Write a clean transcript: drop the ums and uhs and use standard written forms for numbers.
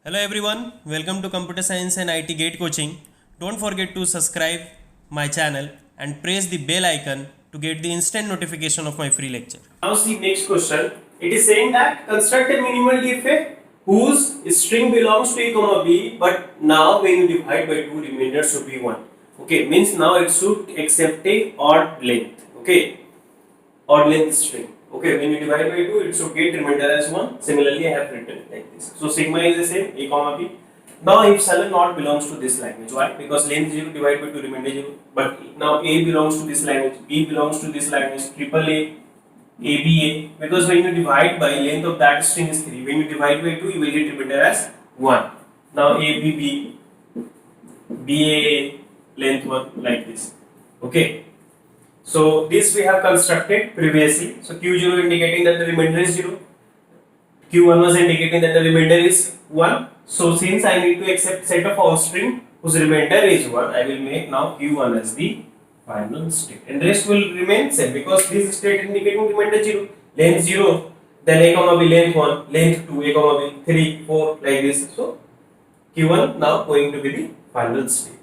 Hello everyone, welcome to Computer Science and IT Gate Coaching. Don't forget to subscribe my channel and press the bell icon to get the instant notification of my free lecture. Now see next question. It is saying that construct a minimal DFA whose string belongs to a comma b, but now when you divide by 2 remainder should be 1. Okay, means now it should accept a odd length. Okay, odd length string. Okay, when you divide by 2, it should get remainder as 1. Similarly, I have written it like this. So, sigma is the same, a comma b. Now, if epsilon not belongs to this language, why? Because length 0 divided by 2 remainder 0. But now a belongs to this language, b belongs to this language, triple a, aba. Because when you divide by length of that string is 3. When you divide by 2, you will get remainder as 1. Now, a, b, b, b, a, length 1 like this. Okay. So this we have constructed previously. So Q0 indicating that the remainder is 0. Q1 was indicating that the remainder is 1. So since I need to accept set of offspring whose remainder is 1, I will make now Q1 as the final state. And rest will remain same because this state indicating remainder 0. Length 0, then a comma b length 1, length 2, a comma b 3, 4 like this. So Q1 now going to be the final state.